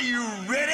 you ready?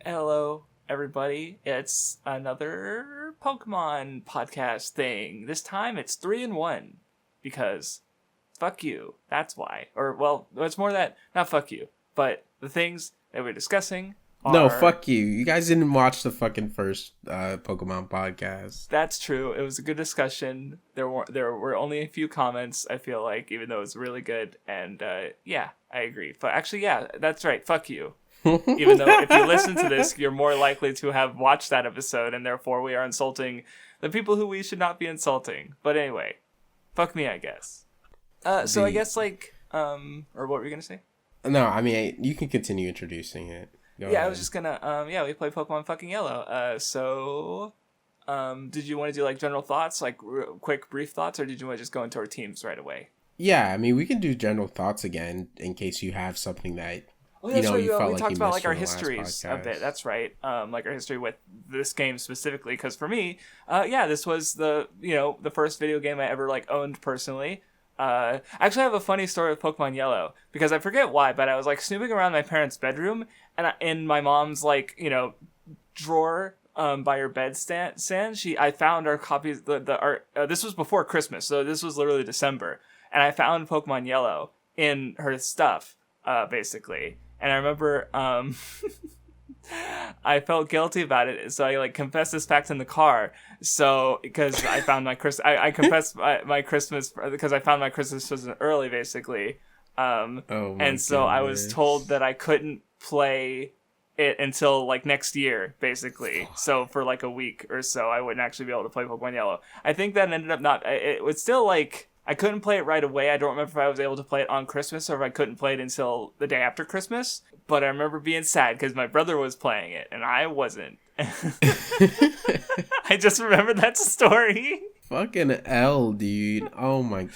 Hello, everybody. It's another Pokemon podcast thing. This time it's 3-in-1 because fuck you. That's why. Or, well, it's more that, not fuck you, but the things that we're discussing are... No, fuck you. You guys didn't watch the fucking first Pokemon podcast. That's true. It was a good discussion. There were only a few comments, I feel like, even though it was really good. And, yeah, I agree. But actually, yeah, that's right. Fuck you. Even though if you listen to this, you're more likely to have watched that episode, and therefore we are insulting the people who we should not be insulting. But anyway, fuck me, I guess. So I guess, like, or what were you going to say? No, I mean, you can continue introducing it. Go ahead. I was just going to, we play Pokemon fucking Yellow. Did you want to do, like, general thoughts, like, quick, brief thoughts, or did you want to just go into our teams right away? Yeah, I mean, we can do general thoughts again in case you have something that... Oh, that's right. You felt we like talked you about missed like our from the last histories a podcast. bit. That's right. Like our history with this game specifically, because for me, this was the first video game I ever like owned personally. I actually have a funny story with Pokemon Yellow because I forget why, but I was like snooping around my parents' bedroom and in my mom's like drawer by her bedstand. I found our copies. This was before Christmas, so this was literally December, and I found Pokemon Yellow in her stuff, basically. And I remember I felt guilty about it, so I like confessed this fact in the car. So because I found my I confessed my Christmas because I found my Christmas present early, basically. And so I was told that I couldn't play it until like next year, basically. So for like a week or so, I wouldn't actually be able to play Pokemon Yellow. I think that ended up not. It was still like. I couldn't play it right away. I don't remember if I was able to play it on Christmas or if I couldn't play it until the day after Christmas. But I remember being sad because my brother was playing it and I wasn't. I just remembered that story. Fucking L, dude. Oh my...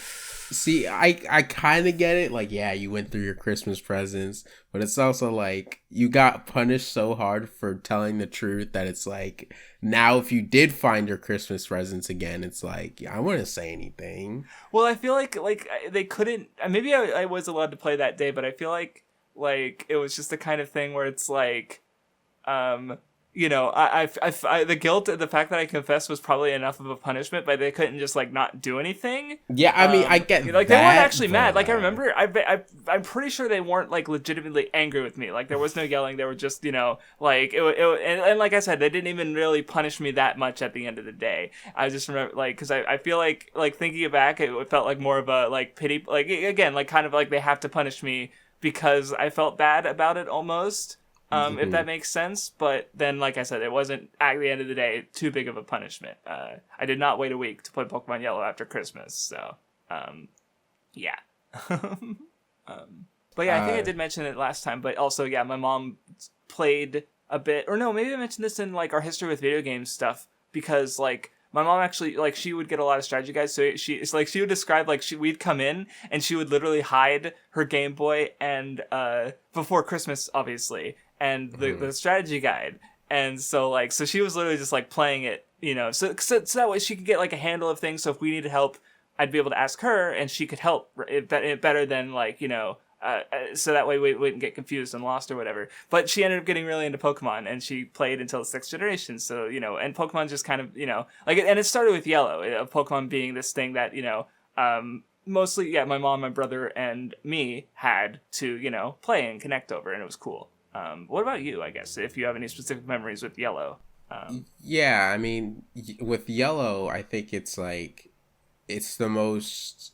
See, I kind of get it. Like, yeah, you went through your Christmas presents, but it's also like you got punished so hard for telling the truth that it's like now if you did find your Christmas presents again, it's like I wouldn't say anything. Well, I feel like they couldn't. Maybe I was allowed to play that day, but I feel like it was just the kind of thing where it's like, the guilt, the fact that I confessed was probably enough of a punishment, but they couldn't just like not do anything. Yeah, I mean, I get like that, they weren't actually mad. Like I remember, I'm pretty sure they weren't like legitimately angry with me. Like there was no yelling. They were just like and like I said, they didn't even really punish me that much at the end of the day. I just remember like because I feel like thinking it back, it felt like more of a like pity. Like again, like kind of like they have to punish me because I felt bad about it almost. If that makes sense, but then, like I said, it wasn't at the end of the day too big of a punishment. I did not wait a week to play Pokemon Yellow after Christmas, so yeah. But yeah, I think I did mention it last time. But also, yeah, my mom played a bit, or no, maybe I mentioned this in like our history with video games stuff because like. My mom actually, like, she would get a lot of strategy guides, so it's like, she would describe, like, we'd come in, and she would literally hide her Game Boy, and, before Christmas, obviously, and the strategy guide, and so, like, so she was literally just, like, playing it, so that way she could get, like, a handle of things, so if we needed help, I'd be able to ask her, and she could help it better than, like, so that way we wouldn't get confused and lost or whatever. But she ended up getting really into Pokemon, and she played until the 6th generation. So, and Pokemon just kind of, like, and it started with Yellow, Pokemon being this thing that, mostly, yeah, my mom, my brother, and me had to, play and connect over, and it was cool. What about you, I guess, if you have any specific memories with Yellow? Yeah, I mean, with Yellow, I think it's like, it's the most...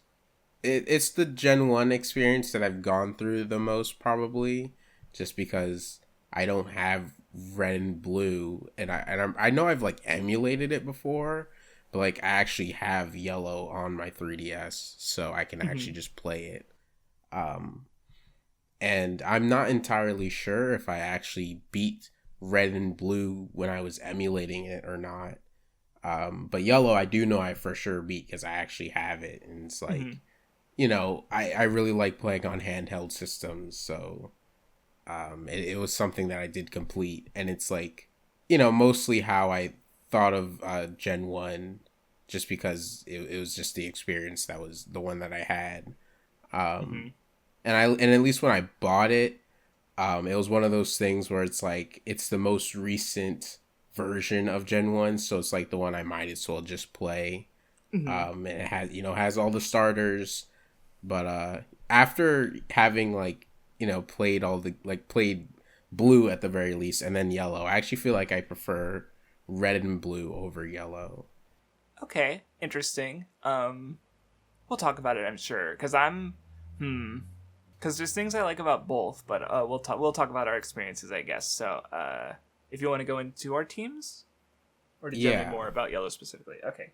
It's the Gen 1 experience that I've gone through the most, probably, just because I don't have Red and Blue, and I know I've, like, emulated it before, but like I actually have yellow on my 3DS, so I can actually just play it. And I'm not entirely sure if I actually beat red and blue when I was emulating it or not. But yellow, I do know I for sure beat because I actually have it. And it's like, you know, I really like playing on handheld systems. So it was something that I did complete. And it's like, you know, mostly how I thought of Gen 1, just because it was just the experience that was the one that I had. And at least when I bought it, it was one of those things where it's like it's the most recent version of Gen 1, so it's like the one I might as well just play. And it has, you know, has all the starters, but after having like, you know, played blue at the very least, and then yellow, I actually feel like I prefer red and blue over yellow. Okay, interesting. We'll talk about it, I'm sure, because because there's things I like about both, but we'll talk about our experiences, I guess. So, if you want to go into our teams, or did you have more about yellow specifically? Okay.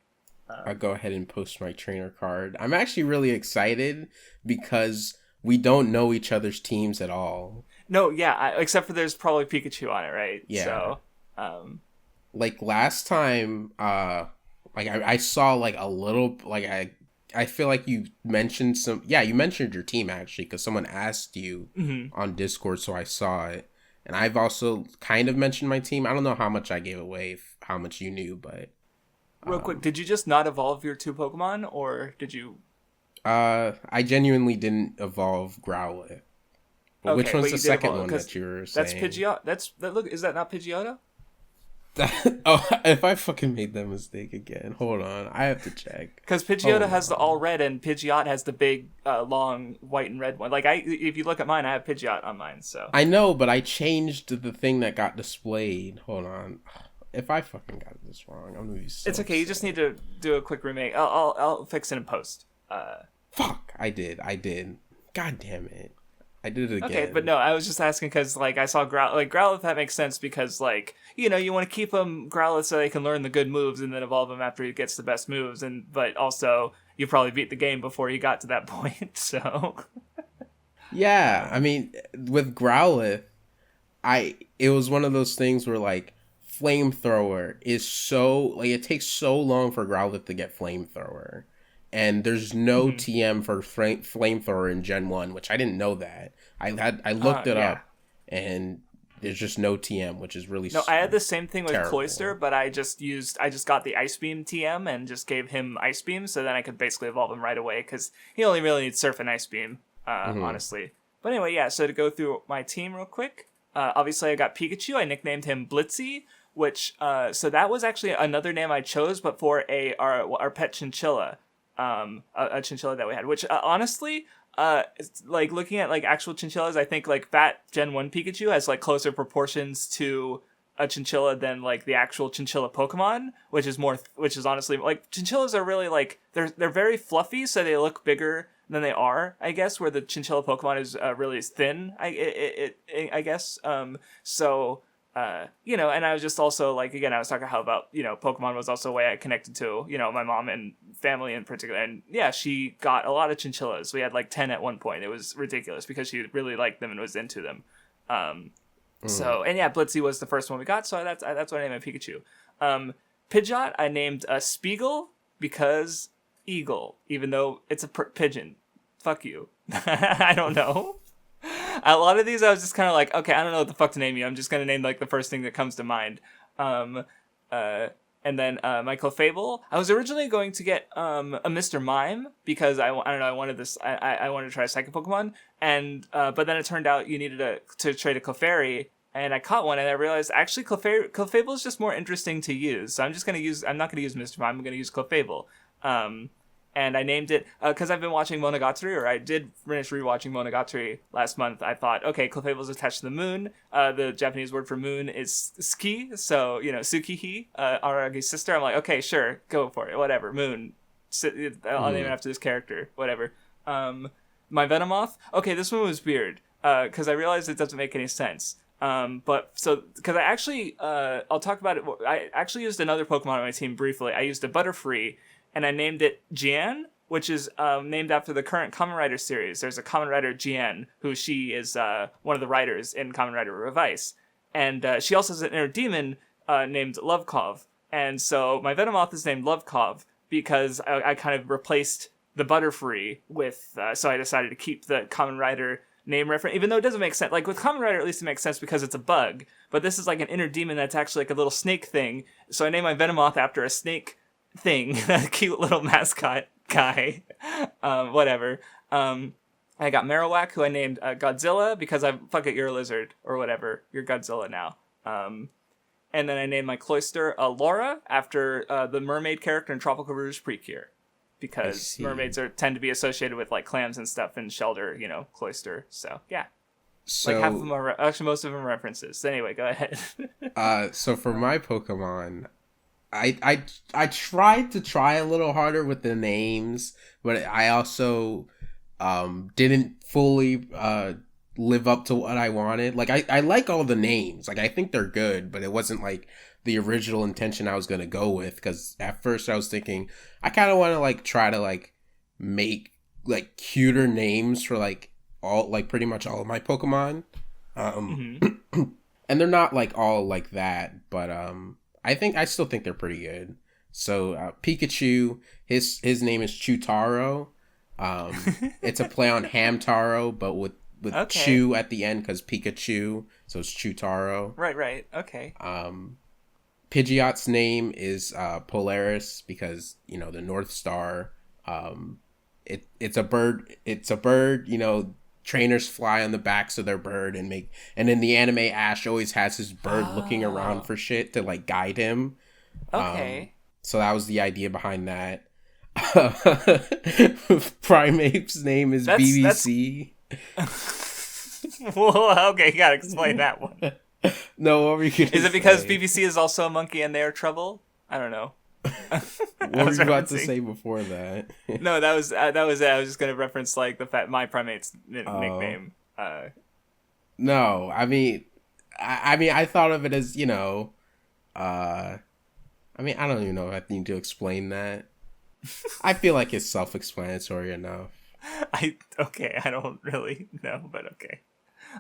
I'll go ahead and post my trainer card. I'm actually really excited because we don't know each other's teams at all. No, yeah, except for there's probably Pikachu on it, right? Yeah. So, like last time, like I saw like a little, like I feel like you mentioned you mentioned your team actually, because someone asked you on Discord, so I saw it. And I've also kind of mentioned my team. I don't know how much I gave away, how much you knew, but... Real quick, did you just not evolve your 2 Pokemon, or did you... I genuinely didn't evolve Growlithe. But which one's the second one that you were saying? That's Pidgeotto. Look, is that not Pidgeotto? Oh, if I fucking made that mistake again, hold on, I have to check. Because Pidgeotto has the all red, and Pidgeot has the big, long white and red one. Like if you look at mine, I have Pidgeot on mine. So I know, but I changed the thing that got displayed. Hold on, if I fucking got this wrong, I'm gonna be so it's okay. upset. You just need to do a quick remake. I'll fix it in post. Fuck, I did. God damn it. I did it again. Okay, but no, I was just asking because, like, I saw Growlithe, that makes sense because, like, you know, you want to keep him Growlithe so they can learn the good moves and then evolve him after he gets the best moves, but also, you probably beat the game before you got to that point, so... Yeah, I mean, with Growlithe, it was one of those things where, like, Flamethrower is so... Like, it takes so long for Growlithe to get Flamethrower. And there's no TM for Flamethrower in Gen 1, which I didn't know that. I looked it up, and there's just no TM, which is really No, I had the same thing with terrible. Cloyster, but I just got the Ice Beam TM and just gave him Ice Beam, so then I could basically evolve him right away, because he only really needs Surf and Ice Beam, honestly. But anyway, yeah, so to go through my team real quick, obviously I got Pikachu. I nicknamed him Blitzy, which, so that was actually another name I chose, but for our pet chinchilla. A chinchilla that we had, which honestly, like looking at like actual chinchillas, I think like Fat Gen 1 Pikachu has like closer proportions to a chinchilla than like the actual chinchilla Pokemon, which is honestly like chinchillas are really like they're very fluffy, so they look bigger than they are, I guess, where the chinchilla Pokemon is really thin, I guess. So you know, and I was just also like, again, I was talking how about, you know, Pokemon was also a way I connected to, you know, my mom and family in particular. And yeah, she got a lot of chinchillas. We had like 10 at one point. It was ridiculous because she really liked them and was into them. So, and yeah, Blitzy was the first one we got. So that's what I named my Pikachu. Pidgeot, I named Spiegel because eagle, even though it's a pigeon. Fuck you. I don't know. A lot of these I was just kind of like, okay, I don't know what the fuck to name you. I'm just going to name like the first thing that comes to mind. And then my Clefable. I was originally going to get a Mr. Mime because I don't know, I wanted this. I wanted to try a second Pokemon, and but then it turned out you needed to trade a Clefairy, and I caught one, and I realized actually Clefable is just more interesting to use. So I'm not gonna use Mr. Mime. I'm gonna use Clefable. And I named it because I've been watching Monogatari, or I did finish rewatching Monogatari last month. I thought, okay, Clefable's attached to the moon. The Japanese word for moon is ski, so, you know, Tsukihi, Aragi's sister. I'm like, okay, sure, go for it, whatever, moon. I'll name it after this character, whatever. My Venomoth, okay, this one was weird because I realized it doesn't make any sense. But so because I actually I'll talk about it. I actually used another Pokemon on my team briefly. I used a Butterfree, and I named it Jian, which is named after the current Kamen Rider series. There's a Kamen Rider Jian, who she is one of the writers in Kamen Rider Revice, and she also has an inner demon named Lovekov. And so my Venomoth is named Lovekov because I kind of replaced the Butterfree with, so I decided to keep the Kamen Rider name reference, even though it doesn't make sense. Like with Kamen Rider, at least it makes sense because it's a bug, but this is like an inner demon that's actually like a little snake thing. So I named my Venomoth after a snake thing, a cute little mascot guy. Whatever. I got Marowak, who I named Godzilla because fuck it, you're a lizard or whatever. You're Godzilla now. And then I named my Cloyster Laura after the mermaid character in Tropical Rouge Precure, because mermaids tend to be associated with like clams and stuff in Shelter, Cloyster. So yeah, so like half of them are actually most of them are references. So anyway, go ahead. So for my Pokemon, I tried to try a little harder with the names, but I also didn't fully live up to what I wanted. Like I like all the names, like I think they're good, but it wasn't like the original intention I was gonna go with, because at first I was thinking I kind of want to like try to like make like cuter names for like all, like pretty much all of my Pokemon, and they're not like all like that, but I still think they're pretty good. So Pikachu, his name is Chutaro. It's a play on Hamtaro, but with Chew at the end, because Pikachu, so it's Chutaro. Right. Okay. Pidgeot's name is Polaris because the North Star. It's a bird. It's a bird. Trainers fly on the backs of their bird and in the anime, Ash always has his bird looking around for shit to like guide him. Okay. So that was the idea behind that. Primeape's name is BBC. Well, okay, you gotta explain that one. No, what were you gonna Is it because BBC is also a monkey and they're trouble? I don't know. What were you about to say before that? No, that was it. I was just gonna reference like the fact my Primate's nickname. No, I mean, I thought of it as I don't even know if I need to explain that. I feel like it's self-explanatory enough. I don't really know, but okay.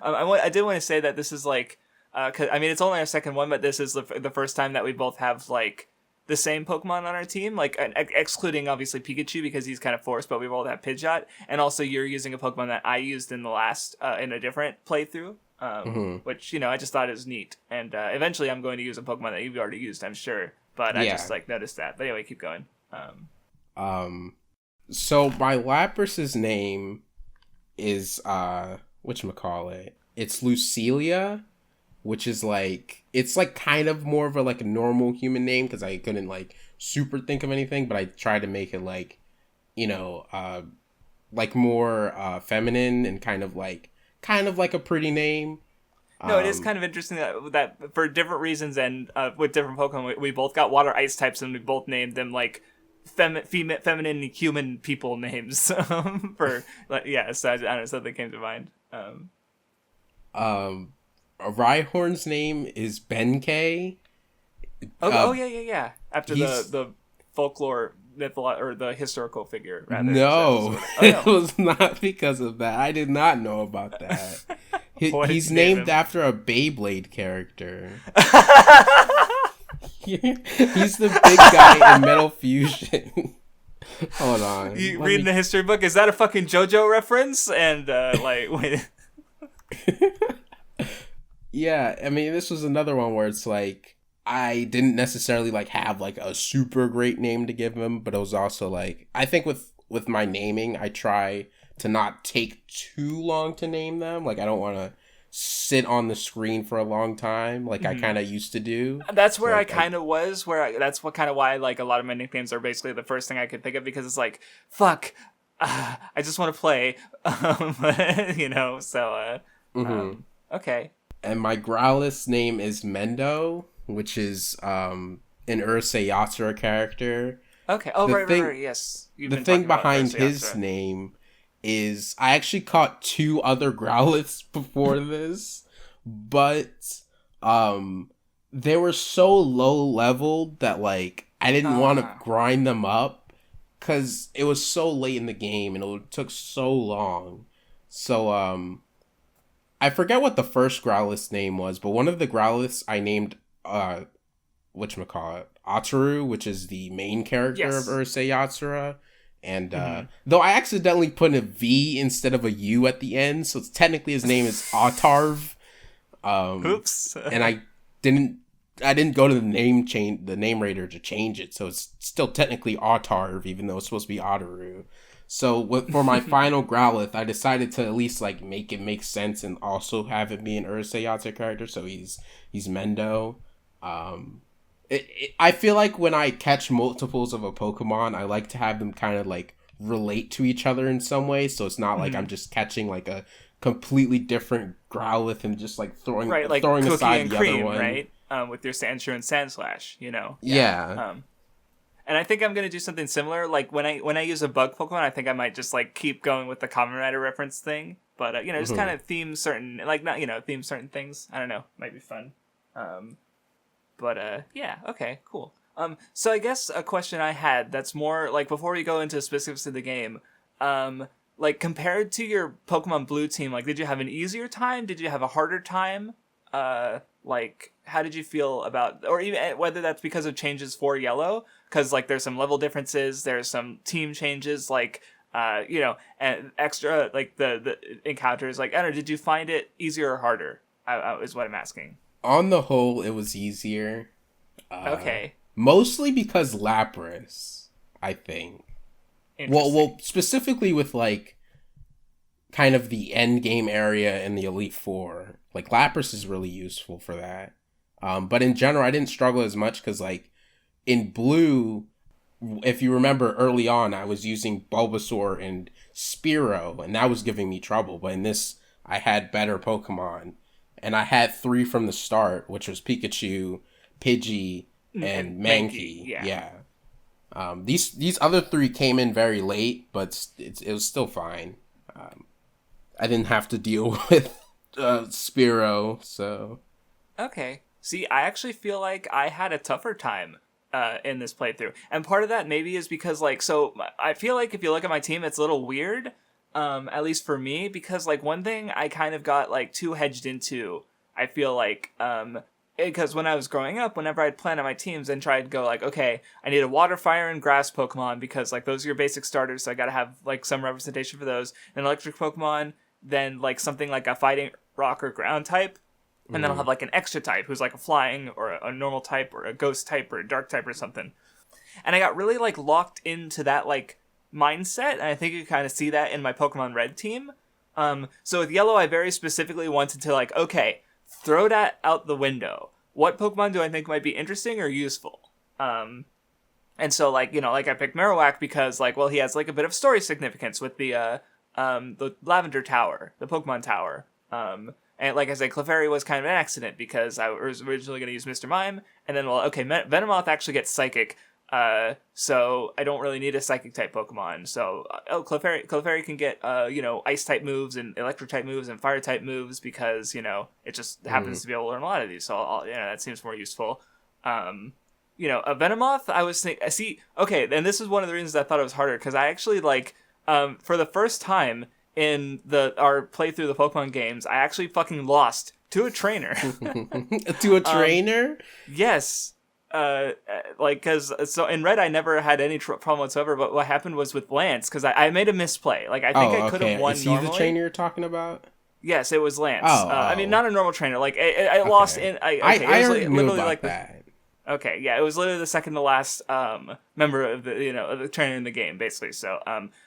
I did want to say that this is like, cause it's only our second one, but this is the first time that we both have like the same Pokemon on our team, like excluding obviously Pikachu because he's kind of forced, but we both have Pidgeot, and also you're using a Pokemon that I used in the last in a different playthrough, which I just thought is neat, and eventually I'm going to use a Pokemon that you've already used, I'm sure, but I just like noticed that. But anyway, keep going. So my Lapras's name is whatchamacallit? It's Lucilia, which is like, it's like kind of more of a normal human name because I couldn't like super think of anything, but I tried to make it like like more feminine and kind of like a pretty name. No, it is kind of interesting that for different reasons and with different Pokemon, we both got water ice types and we both named them like feminine human people names for like, yeah, so I don't know, something came to mind. Rhyhorn's name is Benkei. Yeah. After the folklore or the historical figure, rather. No, it was not because of that. I did not know about that. He's named after a Beyblade character. He's the big guy in Metal Fusion. Hold on. You reading the history book? Is that a fucking JoJo reference? And wait. Yeah, this was another one where it's like I didn't necessarily like have like a super great name to give him, but it was also like I think with my naming, I try to not take too long to name them. Like I don't want to sit on the screen for a long time like I kind of used to do. That's where I kind of was, that's what kind of why like a lot of my nicknames are basically the first thing I could think of, because it's like, fuck, I just want to play, so okay. And my Growlithe name is Mendo, which is an Urusei Yatsura character. Okay. Oh, right, yes. The thing behind his name is I actually caught two other Growlithes before this. but they were so low level that like I didn't want to grind them up because it was so late in the game and it took so long. So I forget what the first Growlithe name was, but one of the Growlithes I named whatchamacallit, Ataru, which is the main character of Urusei Yatsura. And though I accidentally put a V instead of a U at the end, so it's technically his name is Autarv. Oops. And I didn't go to the name rater to change it, so it's still technically Autarv, even though it's supposed to be Ataru. So for my final Growlithe, I decided to at least like make it make sense and also have it be an Urusei Yatsura character. So he's Mendo. I feel like when I catch multiples of a Pokemon, I like to have them kind of like relate to each other in some way. So it's not like I'm just catching like a completely different Growlithe and just like throwing aside the other one, right? With your Sandshrew and Sandslash, you know. Yeah. And I think I'm gonna do something similar. Like when I use a bug Pokemon, I think I might just like keep going with the Kamen Rider reference thing. But just kind of theme certain theme certain things. I don't know, might be fun. Yeah, okay, cool. So I guess a question I had that's more like before we go into specifics of the game, like compared to your Pokemon Blue team, like did you have an easier time? Did you have a harder time? Like how did you feel about, or even whether that's because of changes for Yellow? Because like there's some level differences, there's some team changes, like and extra like the encounters. Like I don't know, did you find it easier or harder? Is what I'm asking. On the whole, it was easier. Okay. Mostly because Lapras, I think. Well, specifically with like kind of the end game area in the Elite Four. Like Lapras is really useful for that. But in general, I didn't struggle as much because like in Blue, if you remember early on, I was using Bulbasaur and Spearow, and that was giving me trouble. But in this, I had better Pokemon. And I had 3 from the start, which was Pikachu, Pidgey, and Mankey. Yeah. These other 3 came in very late, but it was still fine. I didn't have to deal with Spearow, so... Okay. See, I actually feel like I had a tougher time in this playthrough. And part of that maybe is because, like, so I feel like if you look at my team, it's a little weird. At least for me, because like one thing I kind of got like too hedged into, I feel like, because when I was growing up, whenever I'd plan on my teams and try to go like, okay, I need a water, fire, and grass Pokemon because like those are your basic starters, so I gotta have like some representation for those. An electric Pokemon, then like something like a fighting rock or ground type, and then I'll have like an extra type who's like a flying or a normal type or a ghost type or a dark type or something. And I got really like locked into that like mindset, and I think you kind of see that in my Pokemon Red team. So with Yellow, I very specifically wanted to like, okay, throw that out the window. What Pokemon do I think might be interesting or useful? And so like, like I picked Marowak because like, well, he has like a bit of story significance with the Lavender Tower, the Pokemon Tower. And like I said, Clefairy was kind of an accident because I was originally going to use Mr. Mime, and then, well, okay, Venomoth actually gets Psychic, so I don't really need a Psychic type Pokemon. So, Clefairy can get, Ice type moves and Electric type moves and Fire type moves because, it just happens to be able to learn a lot of these. So, that seems more useful. A Venomoth, I was thinking, okay, and this is one of the reasons I thought it was harder because I actually, like, for the first time in our playthrough the Pokemon games, I actually fucking lost to a trainer. To a trainer? Yes. Because so in Red I never had any problem whatsoever, but what happened was with Lance, because I made a misplay. Like I think I could have won. Is he the trainer you're talking about? Yes, it was Lance. I mean, not a normal trainer. Like I lost in. I already knew about that. Okay, yeah, it was literally the second to last member of the of the trainer in the game, basically. So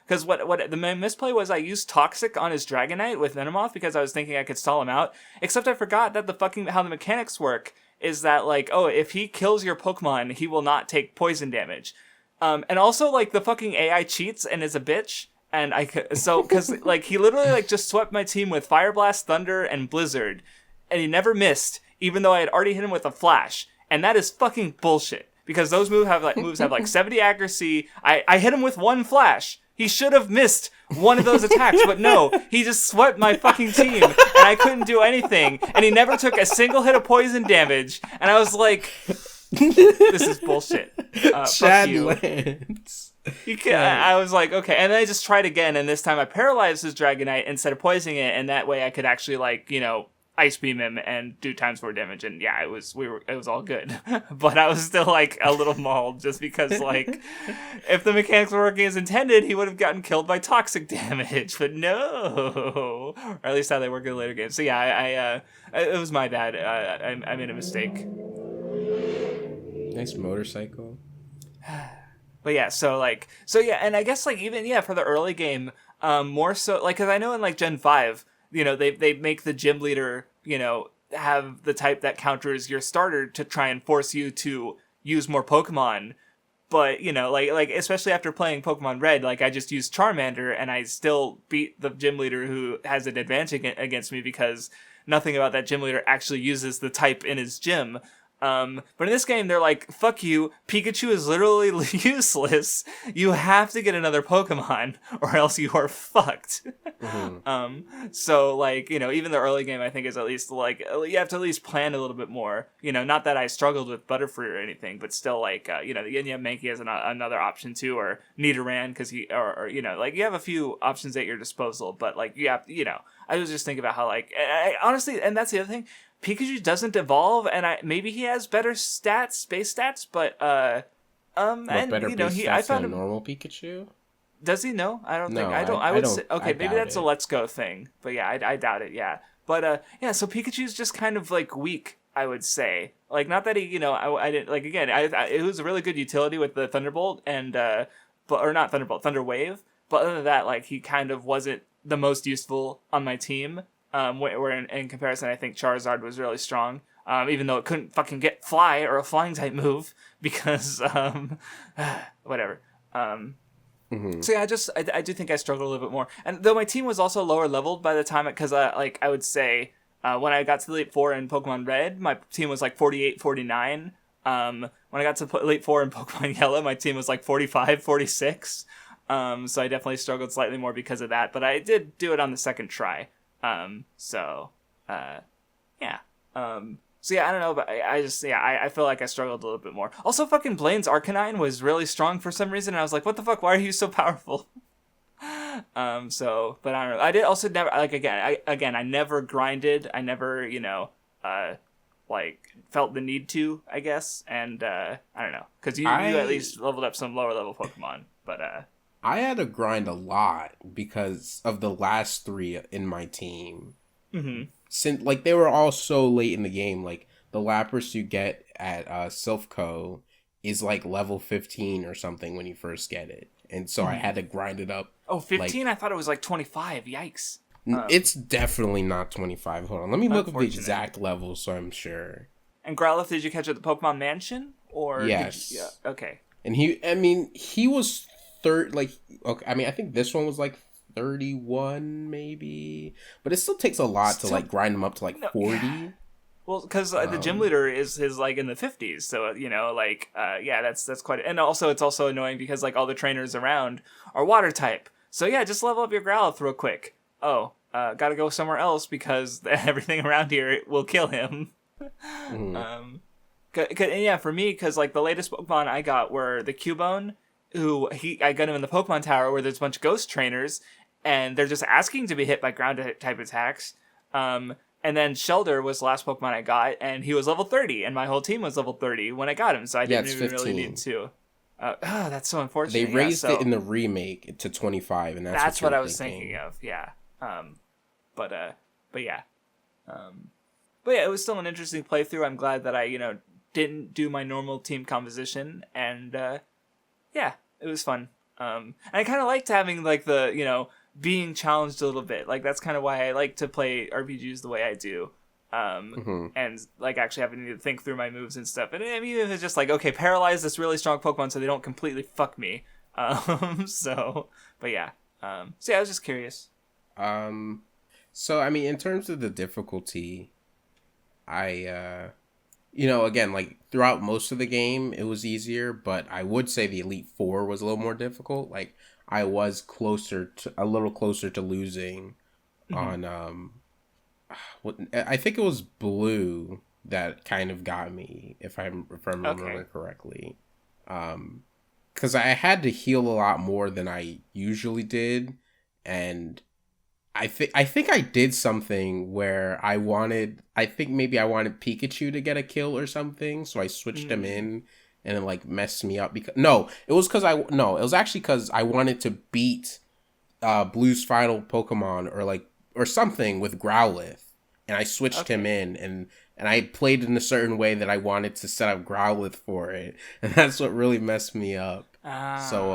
because what the misplay was, I used Toxic on his Dragonite with Venomoth because I was thinking I could stall him out. Except I forgot that how the mechanics work is that like, oh, if he kills your Pokemon, he will not take poison damage. And also like the fucking AI cheats and is a bitch. And because like he literally like just swept my team with Fire Blast, Thunder, and Blizzard, and he never missed, even though I had already hit him with a Flash. And that is fucking bullshit because those moves have like 70 accuracy. I hit him with one Flash, He should have missed one of those attacks, but no, he just swept my fucking team, and I couldn't do anything, and he never took a single hit of poison damage, and I was like, this is bullshit. Fuck you. Lance. You can, I was like, okay, and then I just tried again, and this time I paralyzed his Dragonite instead of poisoning it, and that way I could actually, like, you know, Ice Beam him and do ×4 damage, and yeah, it was all good. But I was still, like, a little mauled, just because, like, if the mechanics were working as intended, he would have gotten killed by toxic damage, but no! Or at least how they work in later games. So yeah, it was my bad. I made a mistake. Nice motorcycle. But yeah, so yeah, and I guess, like, even, yeah, for the early game, more so, like, because I know in, like, Gen 5, you know, they make the gym leader, you know, have the type that counters your starter to try and force you to use more Pokemon. But, you know, like especially after playing Pokemon Red, like, I just used Charmander, and I still beat the gym leader who has an advantage against me because nothing about that gym leader actually uses the type in his gym. But in this game, they're like, fuck you, Pikachu is literally useless. You have to get another Pokemon, or else you are fucked. Mm-hmm. So, like, you know, even the early game, I think, is at least, like, you have to at least plan a little bit more. You know, not that I struggled with Butterfree or anything, but still, like, you know, Mankey has another option, too, or Nidoran, because or, you know, like, you have a few options at your disposal, but, like, you have, you know, I was just thinking about how, like, honestly, and that's the other thing, Pikachu doesn't evolve, and maybe he has better stats, base stats, but and better you know, base I stats found than him. normal Pikachu. Does he? No, I don't think. I would don't, say okay. Maybe that's it. a Let's Go thing, but yeah, I doubt it. Yeah, but yeah. So Pikachu's just kind of like weak, I would say. Like, not that he, you know, I didn't like again. It was a really good utility with the Thunderbolt and or not Thunderbolt, Thunder Wave. But other than that, like, he kind of wasn't the most useful on my team. Where in comparison, I think Charizard was really strong. Even though it couldn't fucking get Fly or a flying type move because whatever. So yeah, I do think I struggled a little bit more. And though my team was also lower leveled by the time, because like I would say when I got to the Elite Four in Pokemon Red, my team was like 48, 49. When I got to Elite Four in Pokemon Yellow, my team was like 45, 46. So I definitely struggled slightly more because of that, but I did do it on the second try. Yeah. So yeah, I don't know, but I feel like I struggled a little bit more. Also, fucking Blaine's Arcanine was really strong for some reason, and I was like, what the fuck, why are you so powerful? So, but I don't know. I did also never, like, I never grinded, I never, you know, like, felt the need to, I guess, and, I don't know, because you at least leveled up some lower level Pokemon, but, I had to grind a lot because of the last three in my team. Mm-hmm. Since, like, they were all so late in the game. Like, the Lapras you get at Silphco is like level 15 or something when you first get it, and so I had to grind it up. Oh, 15? Like, I thought it was like 25. Yikes. It's definitely not 25. Hold on, let me look up the exact level so I'm sure. And Growlithe, did you catch at the Pokemon Mansion? Or yes. Yeah. Okay. And he was okay, I think this one was like 31 maybe, but it still takes a lot to like grind them up to like 40. Yeah. Well, because the gym leader is like in the 50s, so you know, like yeah, that's quite. And also, it's also annoying because like all the trainers around are water type. So yeah, just level up your Growlithe real quick. Oh, gotta go somewhere else because everything around here will kill him. Mm-hmm. And yeah, for me, because like the latest Pokemon I got were the Cubone, I got him in the Pokemon Tower where there's a bunch of ghost trainers, and they're just asking to be hit by ground type attacks. And then Shelder was the last Pokemon I got, and he was level 30, and my whole team was level 30 when I got him, so I didn't even really need to. That's so unfortunate. They raised it in the remake to 25, and that's what I was thinking of. Yeah. But yeah. But yeah, it was still an interesting playthrough. I'm glad that I, didn't do my normal team composition, and yeah, it was fun. And I kind of liked having like the being challenged a little bit. Like that's kind of why I like to play RPGs the way I do. And like actually having to think through my moves and stuff. And I mean, if it's just like, okay, paralyze this really strong Pokemon so they don't completely fuck me. So yeah, I was just curious. So I mean, in terms of the difficulty, I again, like throughout most of the game it was easier, but I would say the Elite Four was a little more difficult. Like I was a little closer to losing on I think it was blue that kind of got me, if I'm remembering correctly. Because I had to heal a lot more than I usually did, and I think I did something where I wanted Pikachu to get a kill or something, so I switched him in, and it like messed me up because it was actually because I wanted to beat Blue's final Pokemon or something with Growlithe, and I switched him in, and I played in a certain way that I wanted to set up Growlithe for it, and that's what really messed me up. So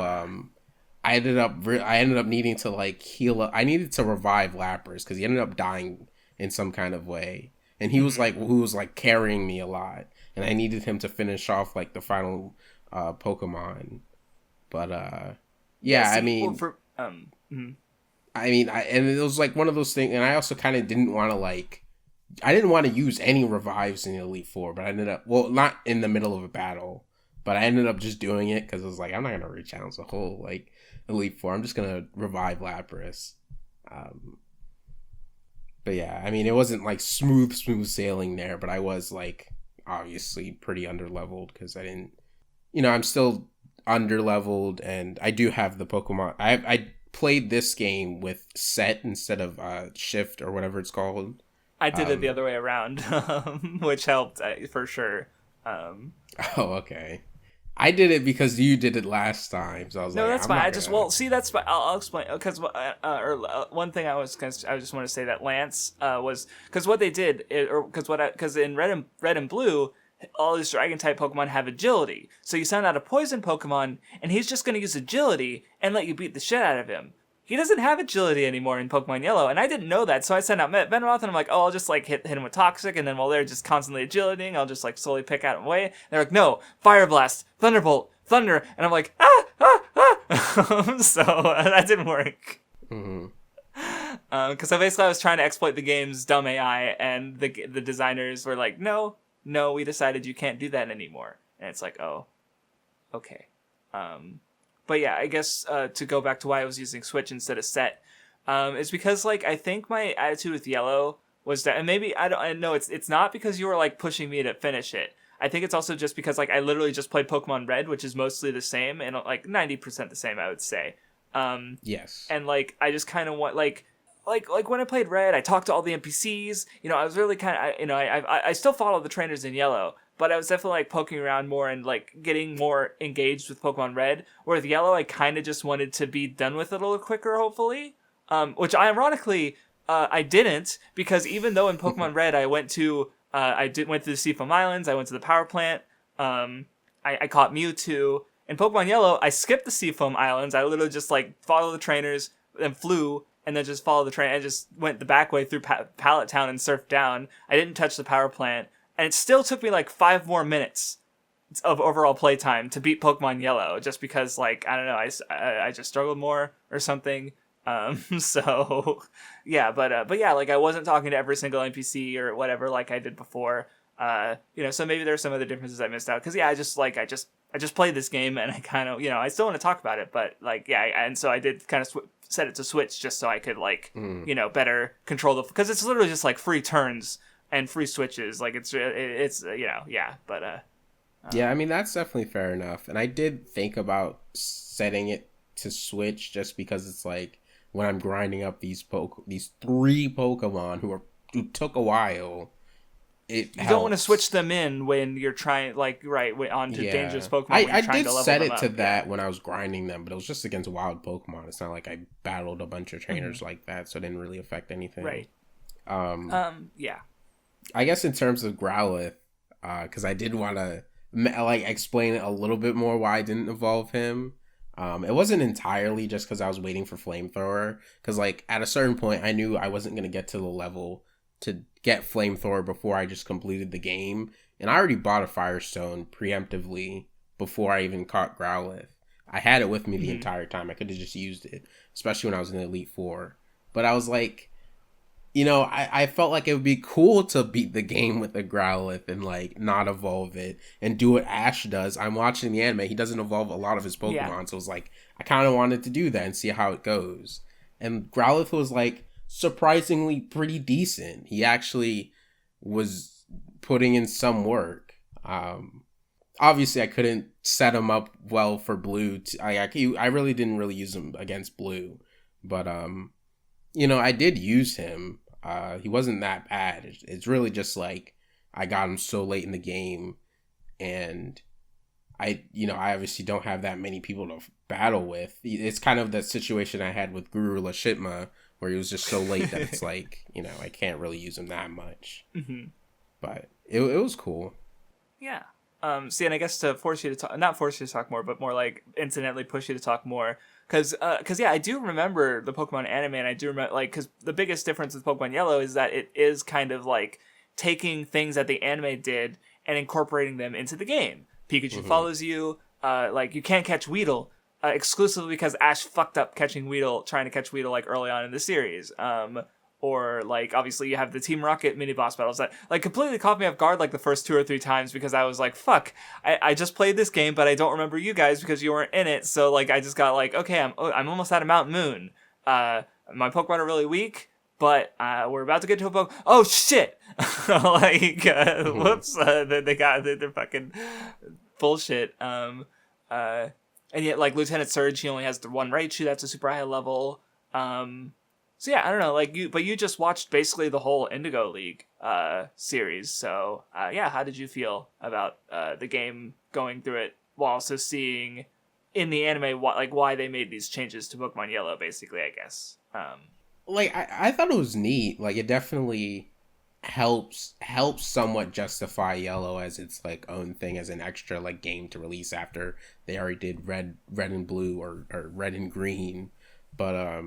I ended up needing to like heal up. I needed to revive Lapras because he ended up dying in some kind of way, and he was like carrying me a lot, and I needed him to finish off like the final Pokemon. But I mean, and it was like one of those things, and I also kind of didn't want to use any revives in Elite Four, but I ended up not in the middle of a battle, but I ended up just doing it because I was like, I'm not gonna re-challenge the whole like Elite Four. I'm just gonna revive Lapras. But yeah, I mean, it wasn't like smooth sailing there, but I was like obviously pretty underleveled because I didn't, I'm still underleveled, and I do have the Pokemon. I played this game with set instead of shift or whatever it's called. I did it the other way around, which helped for sure. Oh, okay. I did it because you did it last time, so I was no, like, that's fine. That's fine. I'll explain because one thing I just want to say that Lance was because what they did because in red and blue, all these dragon type Pokemon have agility. So you send out a poison Pokemon, and he's just going to use agility and let you beat the shit out of him. He doesn't have agility anymore in Pokemon Yellow, and I didn't know that, so I sent out Venomoth, and I'm like, I'll just like hit him with Toxic, and then while they're just constantly agilitying, I'll just like slowly pick out him away. And they're like, no, Fire Blast, Thunderbolt, Thunder, and I'm like, so that didn't work. Because basically I was trying to exploit the game's dumb AI, and the designers were like, no, we decided you can't do that anymore. And it's like, oh, okay. But yeah, I guess to go back to why I was using Switch instead of Set, is because like I think my attitude with Yellow was that, and maybe I know it's not because you were like pushing me to finish it. I think it's also just because like I literally just played Pokemon Red, which is mostly the same and like 90% the same, I would say. Yes. And like I just kind of want like when I played Red, I talked to all the NPCs. I was really kind of I still follow the trainers in Yellow. But I was definitely like poking around more and like getting more engaged with Pokemon Red. Where with Yellow, I kind of just wanted to be done with it a little quicker, hopefully. Which ironically, I didn't, because even though in Pokemon Red I went to the Seafoam Islands, I went to the power plant, I caught Mewtwo. In Pokemon Yellow, I skipped the Seafoam Islands. I literally just like followed the trainers, then flew, and then just followed the train. I just went the back way through Pallet Town and surfed down. I didn't touch the power plant. And it still took me like 5 more minutes of overall playtime to beat Pokemon Yellow, just because like I don't know, I just struggled more or something. So yeah, but yeah, like I wasn't talking to every single NPC or whatever like I did before. So maybe there's some other differences I missed out because yeah, I just played this game and I kind of I still want to talk about it, but like yeah, and so I did kind of set it to Switch just so I could like better control because it's literally just like free turns and free switches, like it's but yeah, I mean that's definitely fair enough, and I did think about setting it to Switch just because it's like when I'm grinding up these 3 Pokemon who took a while, you don't want to switch them in when you're trying onto dangerous Pokemon. I did set it to that when I was grinding them, but it was just against wild Pokemon. It's not like I battled a bunch of trainers like that, so it didn't really affect anything. Right. Yeah. I guess in terms of Growlithe, because I did want to explain it a little bit more why I didn't evolve him. It wasn't entirely just because I was waiting for Flamethrower, because like at a certain point I knew I wasn't gonna get to the level to get Flamethrower before I just completed the game, and I already bought a Firestone preemptively before I even caught Growlithe. I had it with me the entire time. I could have just used it, especially when I was in Elite Four. But I was like, I felt like it would be cool to beat the game with a Growlithe and like not evolve it and do what Ash does. I'm watching the anime. He doesn't evolve a lot of his Pokemon. Yeah. So it was like, I kind of wanted to do that and see how it goes. And Growlithe was like surprisingly pretty decent. He actually was putting in some work. Obviously I couldn't set him up well for Blue. I really didn't really use him against Blue, but I did use him. He wasn't that bad. It's really just like I got him so late in the game, and I obviously don't have that many people to battle with. It's kind of that situation I had with Guru Lashitma, where he was just so late that it's like, I can't really use him that much. Mm-hmm. But it was cool. Yeah. See, and I guess to force you to talk, not force you to talk more, but more like incidentally push you to talk more. Cause yeah, I do remember the Pokemon anime, and I do remember, like, cause the biggest difference with Pokemon Yellow is that it is kind of like taking things that the anime did and incorporating them into the game. Pikachu follows you, like, you can't catch Weedle, exclusively because Ash fucked up trying to catch Weedle, like, early on in the series. Or, like, obviously you have the Team Rocket mini-boss battles that, like, completely caught me off guard, like, the first 2 or 3 times, because I was like, fuck, I just played this game, but I don't remember you guys because you weren't in it, so, like, I just got, like, okay, I'm almost out of Mount Moon. My Pokemon are really weak, but we're about to get to a Pokemon. Oh, shit! Like, whoops, they're fucking bullshit. And yet, like, Lieutenant Surge, he only has the 1 Raichu, that's a super high level. So yeah, I don't know, like, you just watched basically the whole Indigo League series. So yeah, how did you feel about the game going through it while also seeing in the anime why they made these changes to Pokemon Yellow, basically, I guess. Like I thought it was neat. Like, it definitely helps somewhat justify Yellow as its like own thing, as an extra like game to release after they already did red and blue or red and green. But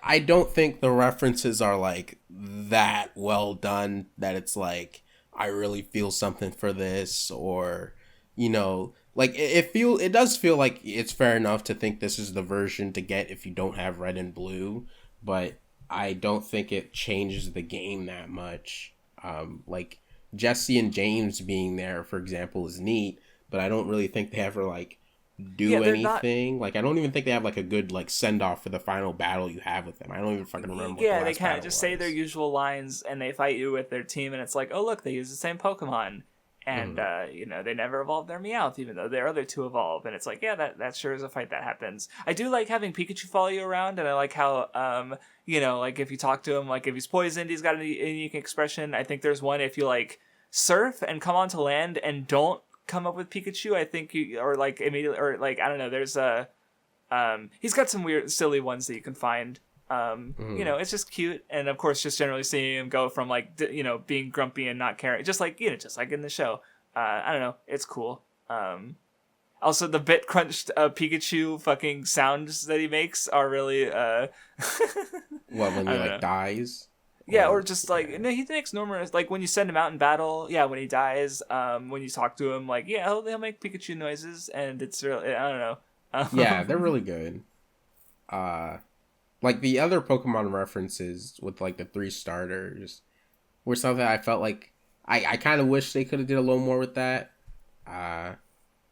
I don't think the references are like that well done that it's like I really feel something for this, or like it does feel like it's fair enough to think this is the version to get if you don't have red and blue, but I don't think it changes the game that much. Like Jesse and James being there, for example, is neat, but I don't really think they ever like do anything. Like, I don't even think they have like a good like send off for the final battle you have with them. I don't even fucking remember. Yeah, they kind of just say their usual lines and they fight you with their team, and it's like, oh look, they use the same Pokemon, and they never evolved their Meowth, even though their other 2 evolve, and it's like, yeah, that sure is a fight that happens. I do like having Pikachu follow you around, and I like how like if you talk to him, like if he's poisoned, he's got a unique expression. I think there's one if you like surf and come onto land and don't come up with Pikachu, I think immediately, or like, I don't know, there's he's got some weird silly ones that you can find. It's just cute, and of course just generally seeing him go from like being grumpy and not caring, just like in the show. I don't know, it's cool. Also the bit crunched Pikachu fucking sounds that he makes are really well, when he like dies. Yeah, or just like, no, he makes numerous, like when you send him out in battle, yeah, when he dies, when you talk to him, like, yeah, he'll make Pikachu noises, and it's really, I don't know. Yeah, they're really good. Like the other Pokemon references with like the 3 starters were something I felt like I kind of wish they could have did a little more with that.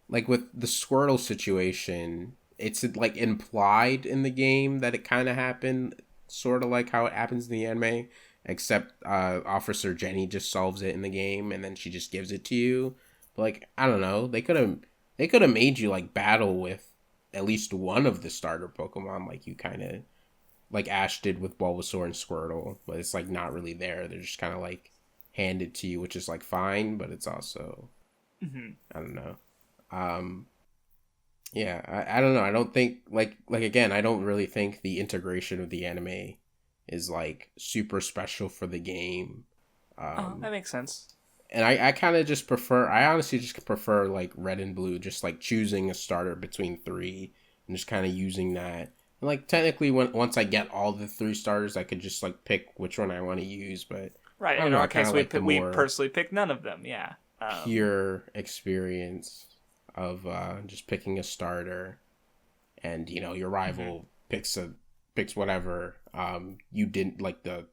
Like with the Squirtle situation, it's like implied in the game that it kind of happened, sort of like how it happens in the anime, except Officer Jenny just solves it in the game and then she just gives it to you. But like, I don't know, they could have made you like battle with at least one of the starter Pokemon, like you kind of like Ash did with Bulbasaur and Squirtle, but it's like not really there. They're just kind of like handed to you, which is like fine, but it's also I don't know. Yeah, I don't know. I don't think like again, I don't really think the integration of the anime is like super special for the game. That makes sense. And I kind of just prefer, I honestly just prefer like red and blue, just like choosing a starter between 3 and just kind of using that. And like technically once I get all the 3 starters, I could just like pick which one I want to use, but right, in our case, we personally pick none of them, yeah. Pure experience of just picking a starter, and your rival picks whatever. You didn't like, the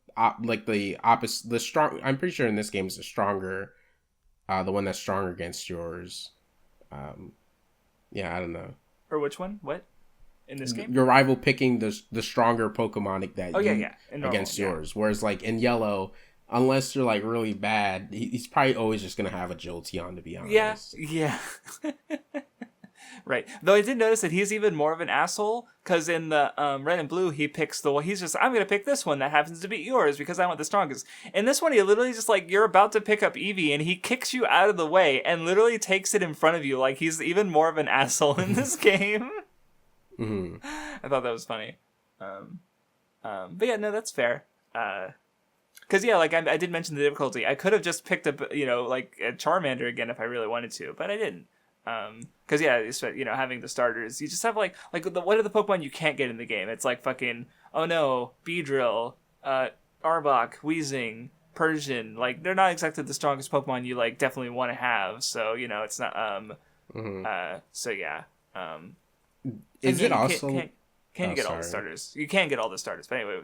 like the opposite, the strong. I'm pretty sure in this game is the stronger, the one that's stronger against yours. Yeah, I don't know. Or which one? What? In this game? Your rival picking the stronger Pokemon that against yours. Whereas like in yellow, unless you're like really bad, he's probably always just gonna have agility on, to be honest. Yeah. Right. Though I did notice that he's even more of an asshole, because in the red and blue, he picks I'm gonna pick this one that happens to beat yours because I want the strongest. In this one, he literally just like, you're about to pick up Eevee and he kicks you out of the way and literally takes it in front of you. Like, he's even more of an asshole in this game. Mm-hmm. I thought that was funny. But yeah, no, that's fair. Because yeah, like I did mention the difficulty. I could have just picked up, like a Charmander again if I really wanted to, but I didn't. Because yeah, having the starters, you just have like what are the Pokemon you can't get in the game? It's like fucking, oh no, Beedrill, Arbok, Weezing, Persian. Like, they're not exactly the strongest Pokemon you like definitely want to have. So it's not so yeah. Is it also? Can you get all the starters? You can get all the starters. But anyway,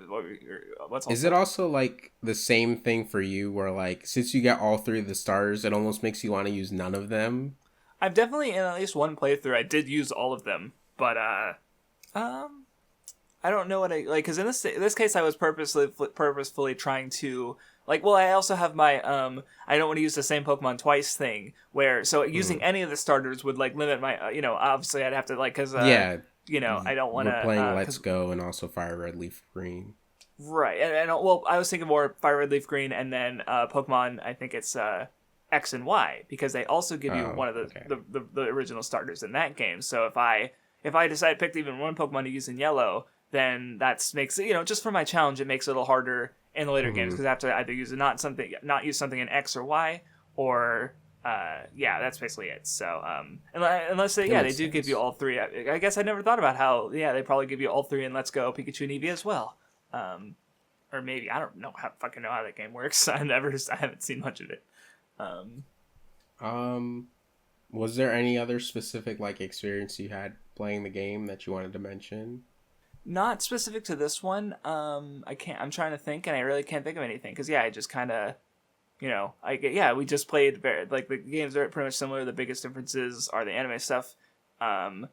what's is it also like the same thing for you, where like since you get all three of the starters, it almost makes you want to use none of them? I've definitely in at least one playthrough I did use all of them, but I don't know what I like, because in this case I was purposefully trying to like. Well, I also have my I don't want to use the same Pokemon twice thing, where using any of the starters would like limit my obviously I'd have to like, because I don't want to. We're playing Let's Go and also Fire Red Leaf Green. Right, and well, I was thinking more Fire Red Leaf Green, and then Pokemon. I think it's X and Y, because they also give you one of the original starters in that game. So if I decide to pick even one Pokemon to use in Yellow, then that makes it, just for my challenge, it makes it a little harder in the later games, because I have to either use not use something in X or Y, or that's basically it. So unless they do give you all three. I guess I never thought about how they probably give you all three in Let's Go, Pikachu and Eevee as well. Or maybe I don't know how that game works. I haven't seen much of it. Was there any other specific like experience you had playing the game that you wanted to mention? Not specific to this one. I'm trying to think, and I really can't think of anything, because I just kind of, we just played like the games are pretty much similar. The biggest differences are the anime stuff, and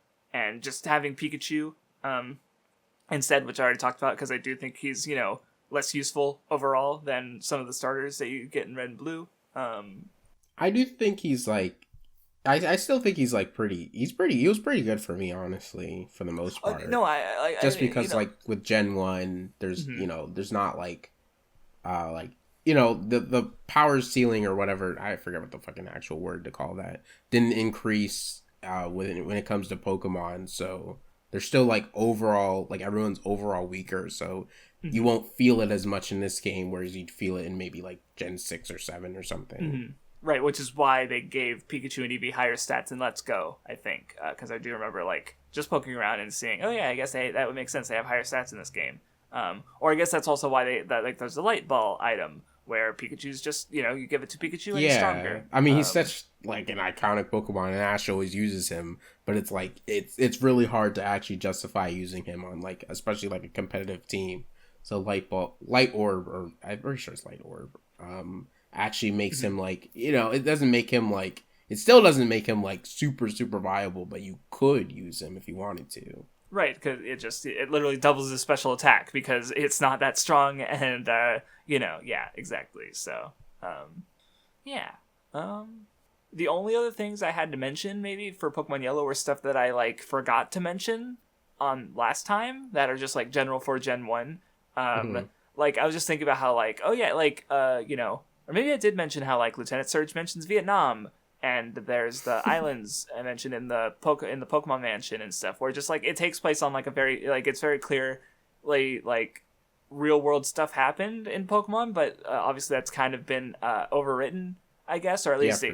just having Pikachu instead, which I already talked about, because I do think he's less useful overall than some of the starters that you get in Red and Blue. I do think he's like, I still think he's like he was pretty good for me, honestly, for the most part. No, I just because like with Gen 1, there's there's not like the power ceiling or whatever, I forget what the fucking actual word to call that, didn't increase when it comes to Pokemon, so they're still like overall, like everyone's overall weaker, so you won't feel it as much in this game, whereas you'd feel it in maybe like Gen 6 or 7 or something. Mm-hmm. Right, which is why they gave Pikachu and Eevee higher stats in Let's Go, I think. Because I do remember like just poking around and seeing, oh yeah, I guess that would make sense. They have higher stats in this game. Or I guess that's also why there's the Light Ball item, where Pikachu's just, you give it to Pikachu and he's stronger. I mean, he's such like an iconic Pokemon, and Ash always uses him, but it's like, it's really hard to actually justify using him on like, especially like a competitive team. So Light Orb, or I'm pretty sure it's Light Orb, actually makes him like, it still doesn't make him like super, super viable, but you could use him if you wanted to. Right, because it literally doubles his special attack because it's not that strong, and exactly. So, the only other things I had to mention maybe for Pokemon Yellow were stuff that I like forgot to mention on last time that are just like general for Gen 1. Like I was just thinking about how like, or maybe I did mention how like Lieutenant Surge mentions Vietnam, and there's the islands I mentioned in the Pokemon Mansion and stuff, where just like it takes place on like a very like, it's very clearly like real world stuff happened in Pokemon, but obviously that's kind of been overwritten, I guess, or at least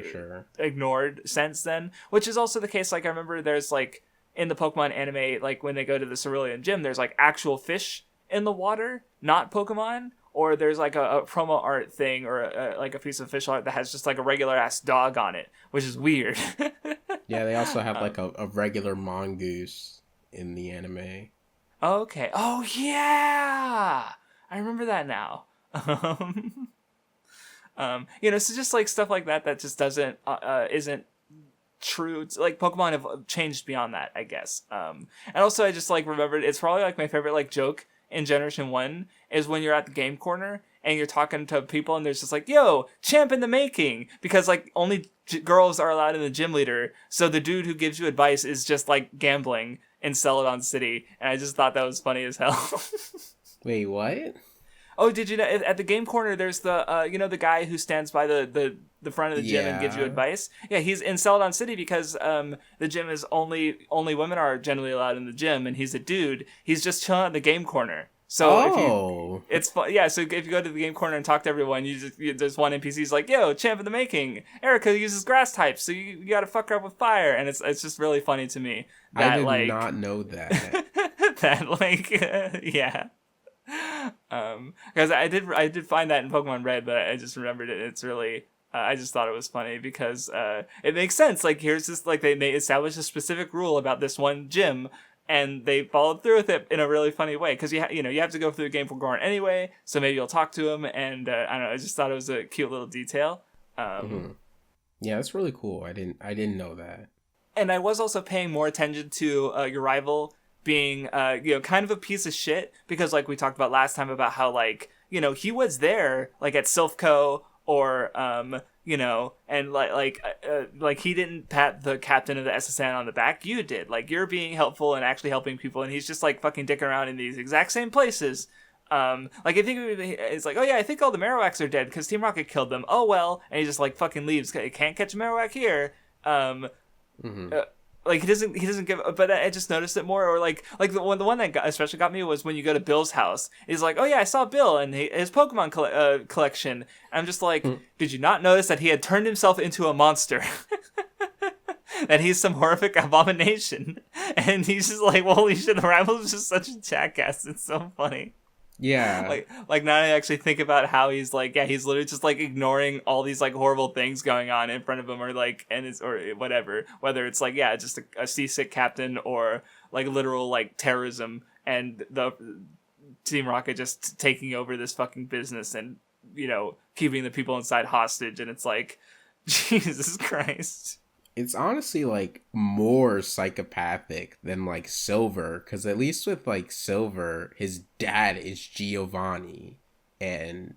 ignored since then, which is also the case. Like I remember there's like in the Pokemon anime, like when they go to the Cerulean Gym, there's like actual fish in the water, not Pokemon. Or there's like a promo art thing, or like a piece of fish art that has just like a regular ass dog on it, which is weird. Yeah, they also have like a regular mongoose in the anime. Okay. Oh yeah, I remember that now. So just like stuff like that just doesn't isn't true. It's, like, Pokemon have changed beyond that, I guess. And also I just like remembered, it's probably like my favorite like joke in Generation 1 is when you're at the game corner and you're talking to people and there's just like, yo, champ in the making, because like only girls are allowed in the gym leader, so the dude who gives you advice is just like gambling in Celadon City, and I just thought that was funny as hell. Wait, what? Oh, did you know at the game corner there's the the guy who stands by the front of the gym and gives you advice? Yeah, he's in Celadon City because the gym is only women are generally allowed in the gym, and he's a dude. He's just chilling at the game corner. So it's fun. Yeah, so if you go to the game corner and talk to everyone, there's one NPC's like, yo, champ in the making. Erica uses grass types, so you gotta fuck her up with fire, and it's just really funny to me. That, I did not know that. Yeah. Because I did find that in Pokemon Red, but I just remembered it. It's really I just thought it was funny because it makes sense. Like, here's this, like, they established a specific rule about this one gym, and they followed through with it in a really funny way. Because you have to go through the game for Goron anyway, so maybe you'll talk to him. And I don't know. I just thought it was a cute little detail. Yeah, that's really cool. I didn't know that. And I was also paying more attention to your rival being kind of a piece of shit, because like we talked about last time about how, like, he was there like at Silphco, or and like he didn't pat the captain of the SSN on the back. You did. Like, you're being helpful and actually helping people, and he's just like fucking dicking around in these exact same places. Like, I think it's like, oh yeah, I think all the Marowaks are dead because Team Rocket killed them. Oh well, and he just like fucking leaves. Can't catch a Marowak here. Like, he doesn't give, but I just noticed it more. Or like the one that especially got me was when you go to Bill's house. He's like, oh yeah, I saw Bill and his Pokemon collection. I'm just like, did you not notice that he had turned himself into a monster? That he's some horrific abomination. And he's just like, well, holy shit, the rival is just such a jackass. It's so funny. Yeah. Like now I actually think about how he's like, yeah, he's literally just like ignoring all these like horrible things going on in front of him, or like, or whatever, whether it's like, yeah, just a seasick captain, or like literal like terrorism, and the Team Rocket just taking over this fucking business and, keeping the people inside hostage. And it's like, Jesus Christ. It's honestly like more psychopathic than like Silver, because at least with like Silver, his dad is Giovanni, and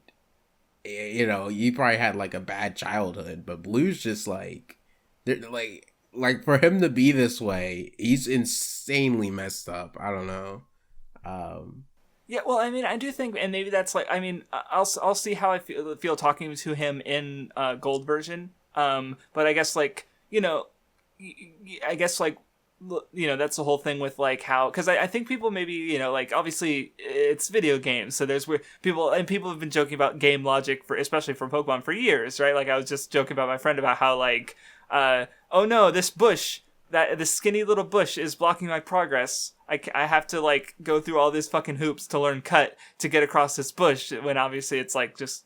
you probably had like a bad childhood, but Blue's just like, like for him to be this way, he's insanely messed up. I don't know. Yeah, well, I mean, I do think, and maybe that's like, I mean, I'll see how I feel talking to him in Gold version. But I guess like, I guess like, that's the whole thing with like how, because I think people maybe, like, obviously it's video games, so there's where people have been joking about game logic especially for Pokemon for years, right? Like, I was just joking about my friend about how like, oh no, this skinny little bush is blocking my progress. I have to like go through all these fucking hoops to learn cut to get across this bush, when obviously it's like just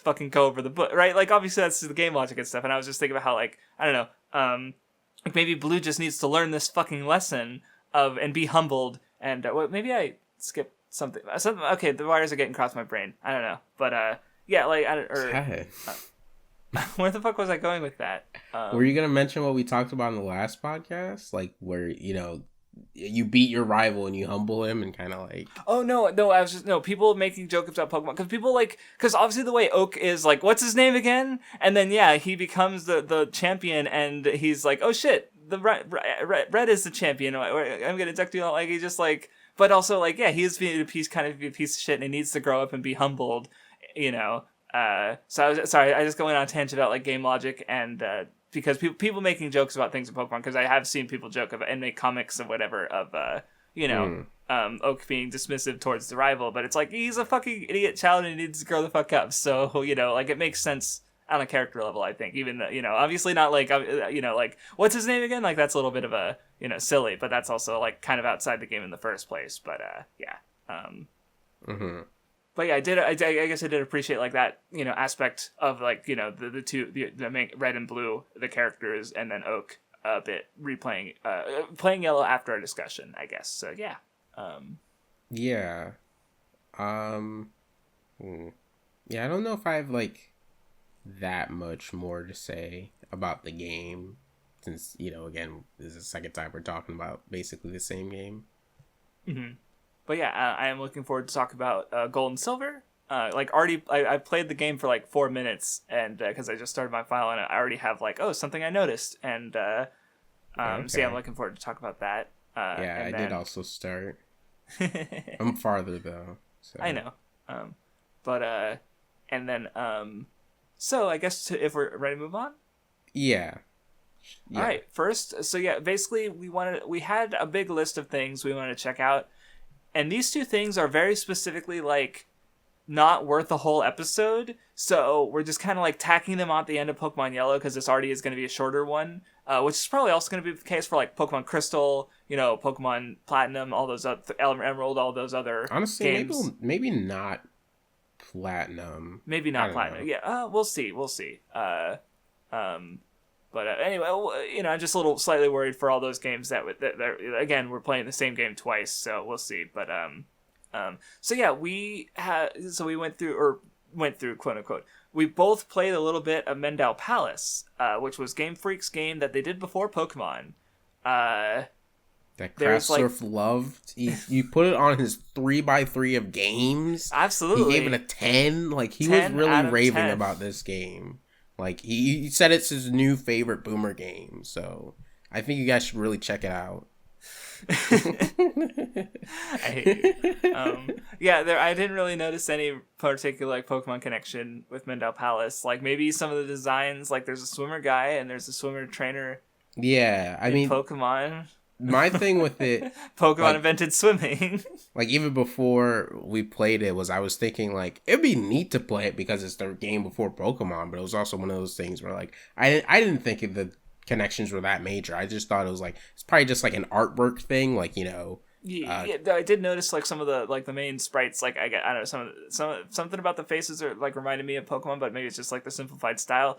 fucking go over the bush, right? Like, obviously that's the game logic and stuff. And I was just thinking about how, like, I don't know, like maybe Blue just needs to learn this fucking lesson and be humbled. And maybe I skipped something. Okay, the wires are getting across my brain. I don't know, but yeah, like where the fuck was I going with that? Were you gonna mention what we talked about in the last podcast, like where you beat your rival and you humble him and kind of like... Oh, no, I was just... No, people making jokes about Pokemon. Because people like... Because obviously the way Oak is like, what's his name again? And then, yeah, he becomes the champion, and he's like, oh shit, the red is the champion. I'm going to duck you. Like, he's just like... But also, like, yeah, he is being a piece of shit, and he needs to grow up and be humbled, So I was... Sorry, I just going on a tangent about, like, game logic and... because people making jokes about things in Pokemon, because I have seen people joke about and make comics of whatever of Oak being dismissive towards the rival, but it's like, he's a fucking idiot child and he needs to grow the fuck up. So like, it makes sense on a character level, I think, even though obviously not like like, what's his name again? Like, that's a little bit of a silly, but that's also like kind of outside the game in the first place. But But yeah, I guess I did appreciate like that, aspect of like, the two, the main Red and Blue, the characters, and then Oak a bit replaying, playing Yellow after our discussion, I guess. So yeah. Yeah. Yeah, I don't know if I have like that much more to say about the game, since again, this is the second time we're talking about basically the same game. Mm-hmm. But yeah, I am looking forward to talk about Gold and Silver. I played the game for like 4 minutes, and because I just started my file, and I already have like something I noticed, and Okay. so yeah, I'm looking forward to talk about that. Yeah, I did also start. I'm farther though. So. I know, but and then so I guess if we're ready to move on. Yeah. All right. First, so yeah, basically we had a big list of things we wanted to check out, and these two things are very specifically like not worth a whole episode, so we're just kind of like tacking them on at the end of Pokemon Yellow because this already is going to be a shorter one, which is probably also going to be the case for like Pokemon Crystal, Pokemon Platinum, all those other Emerald, all those other honestly games. maybe not Platinum. Maybe not Platinum. Know. Yeah, we'll see. But anyway, I'm just a little slightly worried for all those games that again, we're playing the same game twice, so we'll see. But so yeah, we went through quote unquote. We both played a little bit of Mendel Palace, which was Game Freak's game that they did before Pokemon. That Craftsdwarf loved. You put it on his 3x3 of games. Absolutely, he gave it a 10. Like he was really raving 10. about this game. Like he said it's his new favorite Boomer game. So I think you guys should really check it out. I hate you. Yeah, I didn't really notice any particular like Pokemon connection with Mendel Palace. Like maybe some of the designs, like there's a swimmer guy and there's a swimmer trainer. Yeah, I mean Pokemon. My thing with it, Pokemon invented swimming. Like even before we played it, I was thinking like it'd be neat to play it because it's the game before Pokemon, but it was also one of those things where like I didn't think the connections were that major. I just thought it was like it's probably just like an artwork thing, like Yeah, I did notice like some of the main sprites. Like I don't know, something about the faces are like reminded me of Pokemon, but maybe it's just like the simplified style.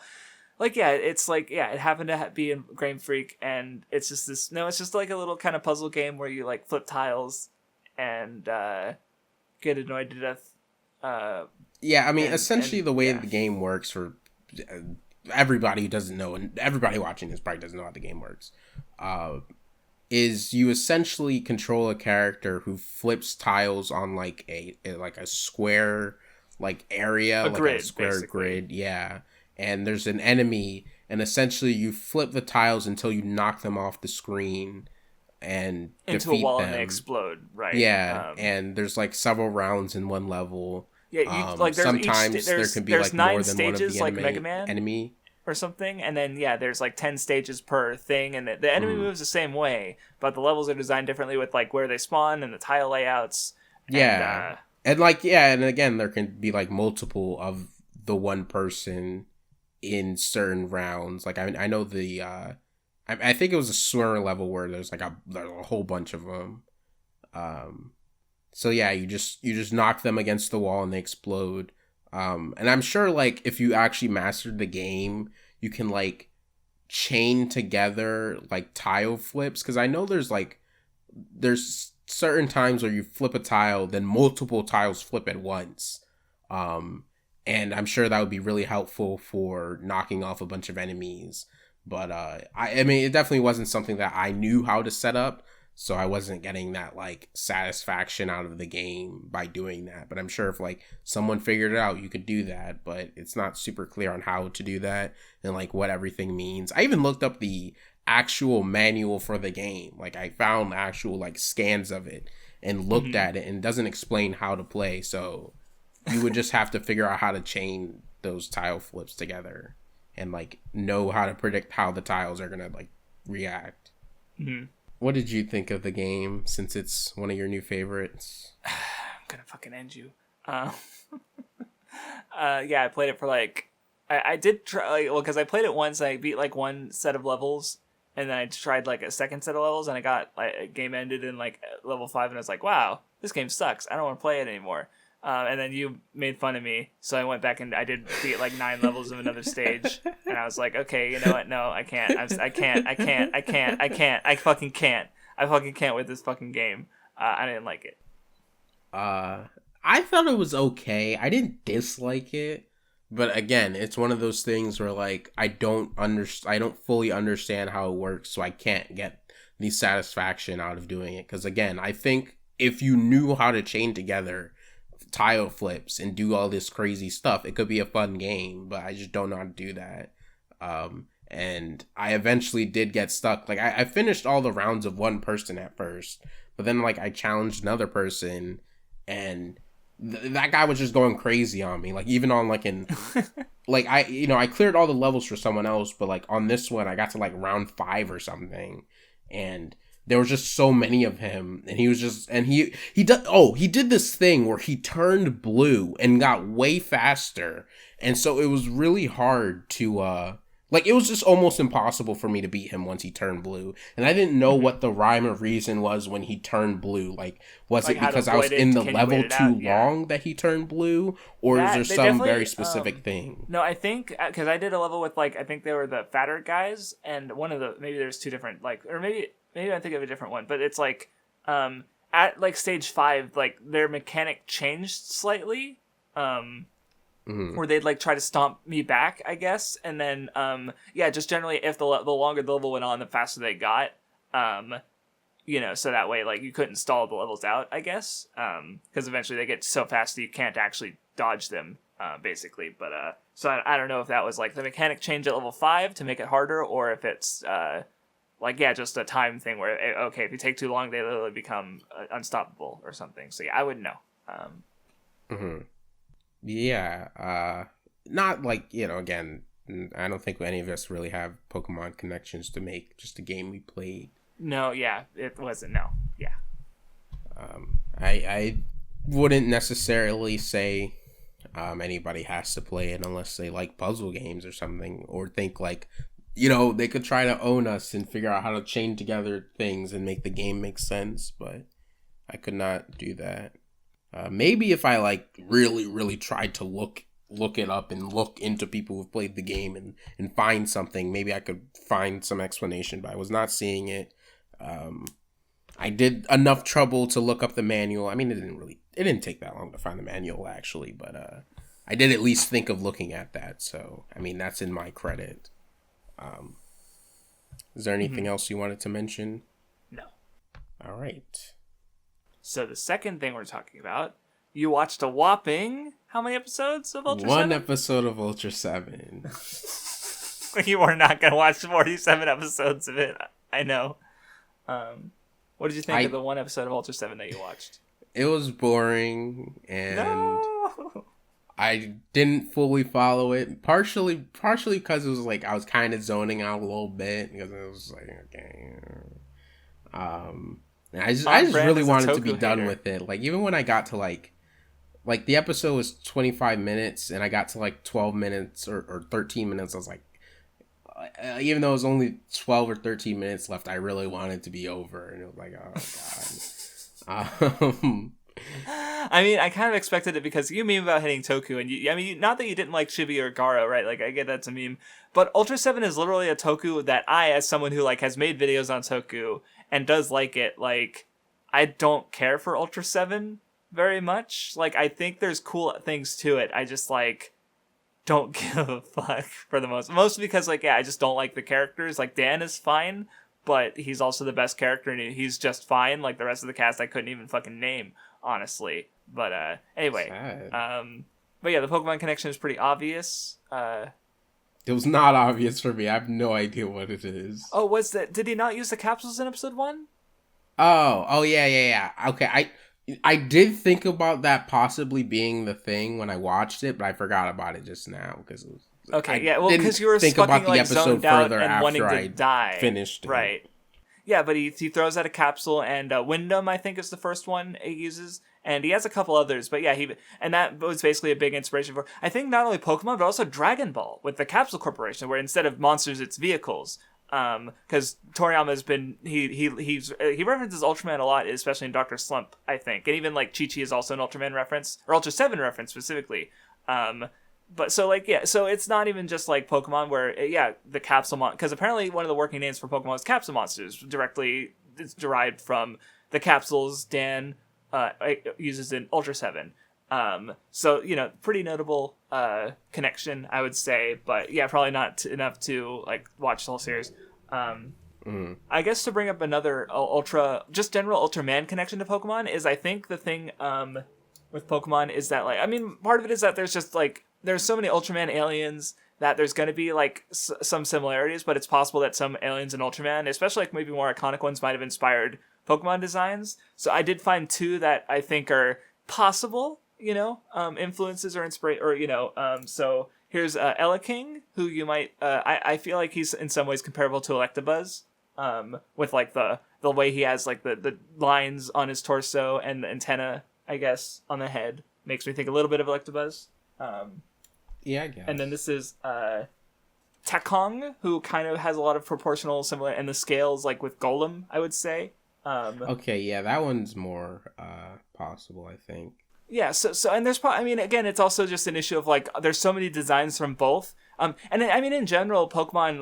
Like yeah, it's like yeah, it happened to be in Game Freak, and it's just this. No, it's just like a little kind of puzzle game where you like flip tiles and get annoyed to death. Yeah, I mean, essentially the way the game works for everybody who doesn't know, and everybody watching this probably doesn't know how the game works. Is you essentially control a character who flips tiles on like a square like area, like grid, a square basically. grid, yeah. And there's an enemy, and essentially you flip the tiles until you knock them off the screen and into defeat a wall them. and they explode, right? Yeah, and there's like several rounds in one level. Yeah, like sometimes there can be like more than one of the like Mega Man enemy or something, and then yeah, there's like 10 stages per thing, and the enemy moves the same way, but the levels are designed differently with like where they spawn and the tile layouts. Yeah, and like and again, there can be like multiple of the one person in certain rounds. Like I know the I think it was a swimmer level where there's a whole bunch of them. So yeah, you just knock them against the wall and they explode. And I'm sure like if you actually mastered the game, you can like chain together like tile flips, because I know there's certain times where you flip a tile, then multiple tiles flip at once. And I'm sure that would be really helpful for knocking off a bunch of enemies. But I mean, it definitely wasn't something that I knew how to set up, so I wasn't getting that like satisfaction out of the game by doing that. But I'm sure if like someone figured it out, you could do that. But it's not super clear on how to do that and like what everything means. I even looked up the actual manual for the game. Like I found actual like scans of it and looked at it, and it doesn't explain how to play. So you would just have to figure out how to chain those tile flips together and like know how to predict how the tiles are gonna like react. Mm-hmm. What did you think of the game, since it's one of your new favorites? I'm gonna fucking end you. Yeah, I played it for like I did try because I played it once. I beat like one set of levels, and then I tried like a second set of levels, and I got like a game ended in like level 5, and I was like, wow, this game sucks. I don't want to play it anymore. And then you made fun of me, so I went back and I did beat like 9 levels of another stage, and I was like, okay, you know what? No, I can't. I fucking can't with this fucking game. I didn't like it. I thought it was okay. I didn't dislike it, but again, it's one of those things where like I don't fully understand how it works, so I can't get the satisfaction out of doing it. Because again, I think if you knew how to chain together tile flips and do all this crazy stuff, it could be a fun game. But I just don't know how to do that. And I eventually did get stuck. Like I finished all the rounds of one person at first, but then like I challenged another person, and that guy was just going crazy on me. Like even on like in like I cleared all the levels for someone else, but like on this one I got to like round 5 or something, and there was just so many of him, and he was just, and he did this thing where he turned blue and got way faster, and so it was really hard to like, it was just almost impossible for me to beat him once he turned blue. And I didn't know what the rhyme or reason was when he turned blue. Like, was it because I was in the level too long that he turned blue? Or is there some very specific thing? No, I think, because I did a level with, like, I think they were the fatter guys, and one of the, maybe there's 2 different, like, or maybe I think of a different one, but it's like, at, like, stage 5, like, their mechanic changed slightly. Where they'd like try to stomp me back, I guess, and then just generally if the longer the level went on, the faster they got, so that way like you couldn't stall the levels out, I guess, because eventually they get so fast that you can't actually dodge them, basically. But so I don't know if that was like the mechanic change at level 5 to make it harder, or if it's just a time thing where if you take too long, they literally become unstoppable or something. So yeah, I wouldn't know. Yeah, not like, again, I don't think any of us really have Pokemon connections to make just a game we played. No, yeah, it wasn't, no, yeah. I wouldn't necessarily say anybody has to play it unless they like puzzle games or something, or think like, they could try to own us and figure out how to chain together things and make the game make sense, but I could not do that. Maybe if I like really, really tried to look it up and look into people who've played the game and find something, maybe I could find some explanation, but I was not seeing it. I did enough trouble to look up the manual. I mean, it didn't take that long to find the manual actually, but I did at least think of looking at that. So, I mean, that's in my credit. Is there anything else you wanted to mention? No. All right. So the second thing we're talking about, you watched a whopping how many episodes of Ultraseven? 1 episode of Ultraseven. You are not going to watch 47 episodes of it. I know. What did you think of the 1 episode of Ultraseven that you watched? It was boring, and no! I didn't fully follow it. Partially because it was like I was kind of zoning out a little bit because it was like, okay. I just really wanted to be done with it. Like, even when I got to like the episode was 25 minutes and I got to like 12 minutes or 13 minutes, I was like, even though it was only 12 or 13 minutes left, I really wanted to be over. And it was like, oh god. I mean, I kind of expected it because you meme about hitting Toku, and not that you didn't like Chibi or Garo, right? Like, I get that's a meme, but Ultraseven is literally a Toku that I, as someone who like has made videos on Toku and does like it, like, I don't care for Ultraseven very much. Like, I think there's cool things to it. I just like don't give a fuck for the mostly because like, yeah, I just don't like the characters. Like, Dan is fine, but he's also the best character and he's just fine. Like, the rest of the cast I couldn't even fucking name, honestly. But anyway, but yeah, the Pokemon connection is pretty obvious. It was not obvious for me. I have no idea what it is. Oh, did he not use the capsules in episode 1? Oh yeah. Okay, I did think about that possibly being the thing when I watched it, but I forgot about it just now because it was okay. Yeah, well, because you were think fucking, about the like, episode further and wanting to die. Finished it. Right. Yeah, but he throws out a capsule, and Wyndham, I think, is the first one he uses, and he has a couple others, but yeah, and that was basically a big inspiration for, I think, not only Pokemon, but also Dragon Ball, with the Capsule Corporation, where instead of monsters, it's vehicles. Because Toriyama's been, he references Ultraman a lot, especially in Dr. Slump, I think, and even, like, Chi-Chi is also an Ultraman reference, or Ultraseven reference, specifically. But so, like, yeah, so it's not even just like Pokemon where, yeah, the capsule because apparently one of the working names for Pokemon is capsule monsters. It's derived from the capsules Dan uses in Ultraseven. So, pretty notable connection, I would say. But yeah, probably not enough to like watch the whole series. I guess to bring up another general Ultraman connection to Pokemon is I think the thing with Pokemon is that part of it is that there's just there's so many Ultraman aliens that there's going to be some similarities, but it's possible that some aliens in Ultraman, especially maybe more iconic ones, might have inspired Pokemon designs. So I did find two that I think are possible, influences or so here's King, who you might, I feel like he's in some ways comparable to Electabuzz, with the way he has the lines on his torso and the antenna, I guess, on the head. Makes me think a little bit of Electabuzz. Yeah, I guess. And then this is Tekong, who kind of has a lot of proportional similar, and the scales with Golem, I would say. Okay, yeah, that one's more possible, I think. Yeah, so and there's probably, again, it's also just an issue of there's so many designs from both. And in general, Pokemon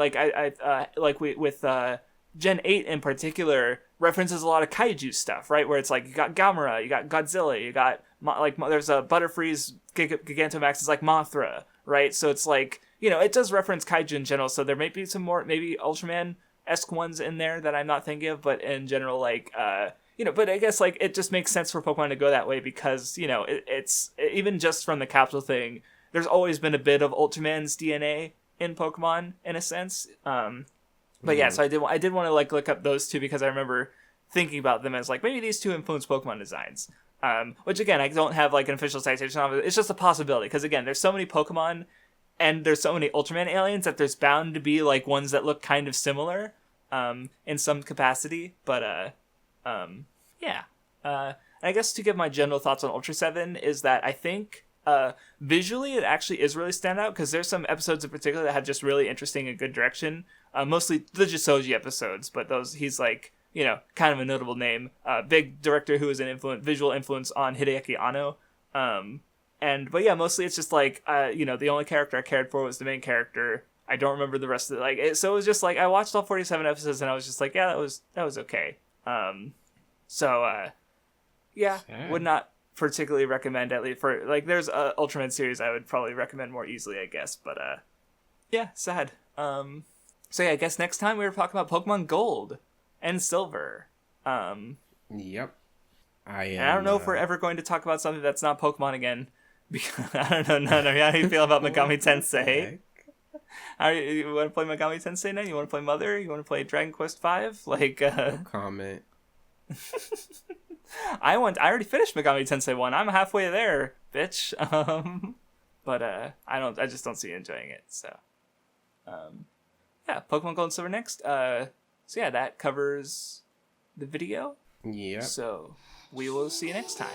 with Gen 8 in particular references a lot of kaiju stuff, right? Where it's you got Gamera, you got Godzilla, you got there's a Butterfree's Gigantamax is Mothra, right? So it's it does reference kaiju in general. So there might be some more maybe Ultraman-esque ones in there that I'm not thinking of, but in general, but I guess it just makes sense for Pokemon to go that way because it's even just from the capsule thing. There's always been a bit of Ultraman's DNA in Pokemon in a sense. But yeah, so I did want to look up those two because I remember thinking about them as maybe these two influence Pokemon designs. Which again, I don't have an official citation of it. It's just a possibility because again, there's so many Pokemon and there's so many Ultraman aliens that there's bound to be ones that look kind of similar in some capacity. But yeah. I guess to give my general thoughts on Ultraseven is that I think visually it actually is really standout because there's some episodes in particular that have just really interesting and good direction. Mostly the Jisoji episodes, but those he's kind of a notable name. Big director who is an visual influence on Hideaki Anno. But yeah, mostly it's just the only character I cared for was the main character. I don't remember the rest of it. So it was just I watched all 47 episodes and I was just yeah, that was okay. Yeah, Sad. Would not particularly recommend, at least for there's a Ultraman series I would probably recommend more easily, I guess. But yeah, sad. So yeah, I guess next time we were talking about Pokemon Gold and Silver. Yep. I don't know if we're ever going to talk about something that's not Pokemon again. Because I don't know. How do you feel about Megami Tensei? You want to play Megami Tensei now? You want to play Mother? You want to play Dragon Quest V? No comment. I already finished Megami Tensei 1. I'm halfway there, bitch. But I just don't see you enjoying it. So, yeah, Pokemon Gold and Silver next. So yeah, that covers the video. Yeah. So we will see you next time.